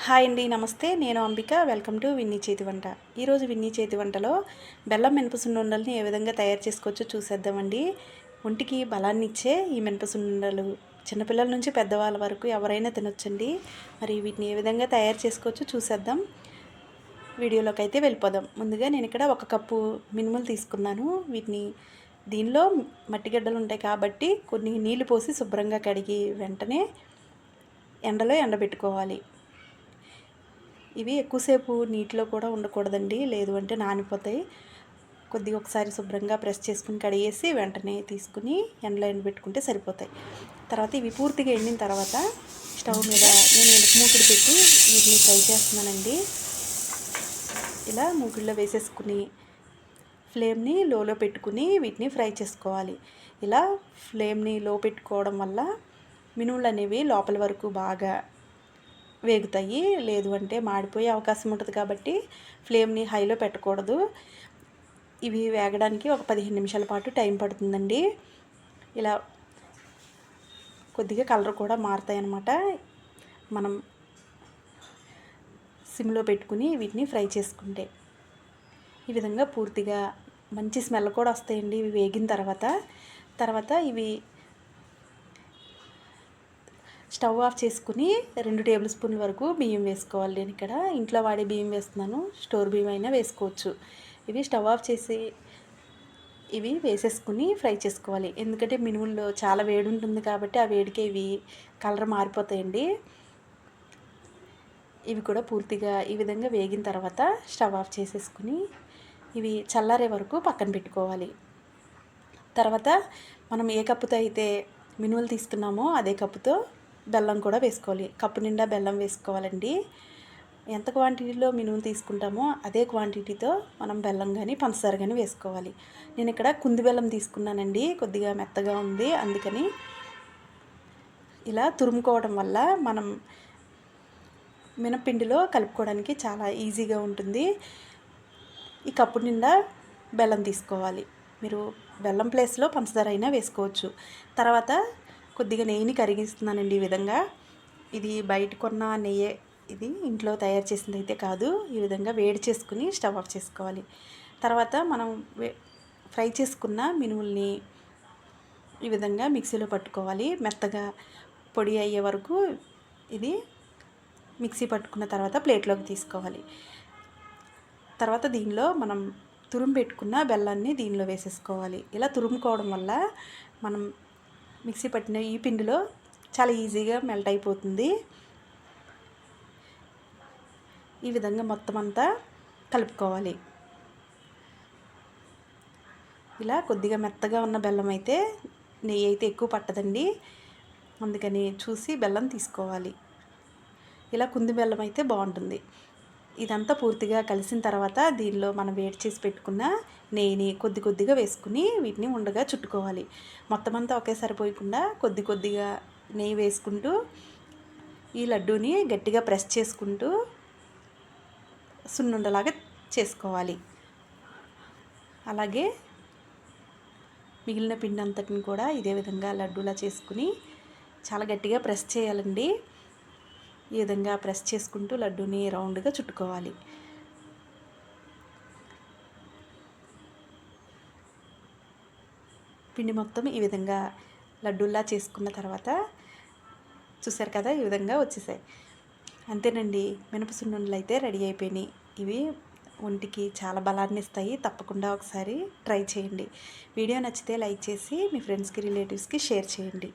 Hi అండి, నమస్తే. నేను అంబిక. వెల్కమ్ టు విన్నీ చేతి వంట. ఈరోజు విన్నీ చేతి వంటలో బెల్లం మినపసున్నుండల్ని ఏ విధంగా తయారు చేసుకోవచ్చో చూసేద్దామండి. ఒంటికి బలాన్ని ఇచ్చే ఈ మినపసున్నుండలు చిన్నపిల్లల నుంచి పెద్దవాళ్ళ వరకు ఎవరైనా తినొచ్చండి. మరి వీటిని ఏ విధంగా తయారు చేసుకోవచ్చో చూసేద్దాం. వీడియోలోకి అయితే వెళ్ళిపోదాం. ముందుగా నేను ఇక్కడ 1 కప్పు మినుములు తీసుకున్నాను. వీటిని దీనిలో మట్టిగడ్డలు ఉంటాయి కాబట్టి కొన్ని నీళ్లు పోసి శుభ్రంగా కడిగి వెంటనే ఎండలో ఎండబెట్టుకోవాలి. ఇవి ఎక్కువసేపు నీటిలో కూడా ఉండకూడదండి, లేదు అంటే నానిపోతాయి. కొద్దిగా ఒకసారి శుభ్రంగా ప్రెస్ చేసుకుని కడిగేసి వెంటనే తీసుకుని ఎండలో ఎండబెట్టుకుంటే సరిపోతాయి. తర్వాత ఇవి పూర్తిగా ఎండిన తర్వాత స్టవ్ మీద నేను మూకుడు పెట్టి వీటిని ఫ్రై చేస్తున్నానండి. ఇలా మూకుడులో వేసేసుకుని ఫ్లేమ్ని లోలో పెట్టుకుని వీటిని ఫ్రై చేసుకోవాలి. ఇలా ఫ్లేమ్ని లో పెట్టుకోవడం వల్ల మినుములు అనేవి లోపల వరకు బాగా వేగుతాయి, లేదు అంటే మాడిపోయే అవకాశం ఉంటుంది కాబట్టి ఫ్లేమ్ని హైలో పెట్టకూడదు. ఇవి వేగడానికి ఒక 15 నిమిషాల పాటు టైం పడుతుందండి. ఇలా కొద్దిగా కలర్ కూడా మారుతాయి అన్నమాట. మనం సిమ్లో పెట్టుకుని వీటిని ఫ్రై చేసుకుంటే ఈ విధంగా పూర్తిగా మంచి స్మెల్ కూడా వస్తాయండి ఇవి వేగిన తర్వాత ఇవి స్టవ్ ఆఫ్ చేసుకుని 2 టేబుల్ స్పూన్ల వరకు బియ్యం వేసుకోవాలి. నేను ఇక్కడ ఇంట్లో వాడే బియ్యం వేస్తున్నాను, స్టోర్ బియ్యం అయినా వేసుకోవచ్చు. ఇవి స్టవ్ ఆఫ్ చేసి ఇవి వేసేసుకుని ఫ్రై చేసుకోవాలి. ఎందుకంటే మినుముల్లో చాలా వేడి ఉంటుంది కాబట్టి ఆ వేడికి ఇవి కలర్ మారిపోతాయండి. ఇవి కూడా పూర్తిగా ఈ విధంగా వేగిన తర్వాత స్టవ్ ఆఫ్ చేసేసుకుని ఇవి చల్లారే వరకు పక్కన పెట్టుకోవాలి. తర్వాత మనం ఏ కప్పుతో అయితే మినుములు తీసుకున్నామో అదే కప్పుతో బెల్లం కూడా వేసుకోవాలి. కప్పు నిండా బెల్లం వేసుకోవాలండి. ఎంత క్వాంటిటీలో మినుములు తీసుకుంటామో అదే క్వాంటిటీతో మనం బెల్లం కానీ పంచదార కానీ వేసుకోవాలి. నేను ఇక్కడ కుంది బెల్లం తీసుకున్నానండి, కొద్దిగా మెత్తగా ఉంది, అందుకని ఇలా తురుముకోవడం వల్ల మనం మినపిండిలో కలుపుకోవడానికి చాలా ఈజీగా ఉంటుంది. ఈ కప్పు నిండా బెల్లం తీసుకోవాలి. మీరు బెల్లం ప్లేస్లో పంచదార అయినా వేసుకోవచ్చు. తర్వాత కొద్దిగా నెయ్యిని కరిగిస్తున్నానండి. ఈ విధంగా ఇది బయట కొన్న నెయ్యి, ఇది ఇంట్లో తయారు చేసింది అయితే కాదు. ఈ విధంగా వేడి చేసుకుని స్టవ్ ఆఫ్ చేసుకోవాలి. తర్వాత మనం ఫ్రై చేసుకున్న మినుముల్ని ఈ విధంగా మిక్సీలో పట్టుకోవాలి. మెత్తగా పొడి అయ్యే వరకు ఇది మిక్సీ పట్టుకున్న తర్వాత ప్లేట్లోకి తీసుకోవాలి. తర్వాత దీనిలో మనం తురుము పెట్టుకున్న బెల్లాన్ని దీనిలో వేసేసుకోవాలి. ఇలా తురుముకోవడం వల్ల మనం మిక్సీ పట్టిన ఈ పిండిలో చాలా ఈజీగా మెల్ట్ అయిపోతుంది. ఈ విధంగా మొత్తం అంతా కలుపుకోవాలి. ఇలా కొద్దిగా మెత్తగా ఉన్న బెల్లం అయితే నెయ్యి అయితే ఎక్కువ పట్టదండి, అందుకని చూసి బెల్లం తీసుకోవాలి. ఇలా కుంది బెల్లం అయితే బాగుంటుంది. ఇదంతా పూర్తిగా కలిసిన తర్వాత దీనిలో మనం వేడి చేసి పెట్టుకున్న నెయ్యిని కొద్దిగా వేసుకుని వీటిని ఉండగా చుట్టుకోవాలి. మొత్తం అంతా ఒకేసారి పోయకుండా కొద్దిగా నెయ్యి వేసుకుంటూ ఈ లడ్డూని గట్టిగా ప్రెస్ చేసుకుంటూ సున్నుండలాగా చేసుకోవాలి. అలాగే మిగిలిన పిండి అంతటిని కూడా ఇదే విధంగా లడ్డూలా చేసుకుని చాలా గట్టిగా ప్రెస్ చేయాలండి. ఈ విధంగా ప్రెస్ చేసుకుంటూ లడ్డూని రౌండ్గా చుట్టుకోవాలి. పిండి మొత్తం ఈ విధంగా లడ్డూల్లా చేసుకున్న తర్వాత చూసారు కదా, ఈ విధంగా వచ్చేసాయి. అంతేనండి, మినపసున్నుండలు అయితే రెడీ అయిపోయినాయి. ఇవి ఒంటికి చాలా బలాన్ని ఇస్తాయి. తప్పకుండా ఒకసారి ట్రై చేయండి. వీడియో నచ్చితే లైక్ చేసి మీ ఫ్రెండ్స్కి, రిలేటివ్స్కి షేర్ చేయండి.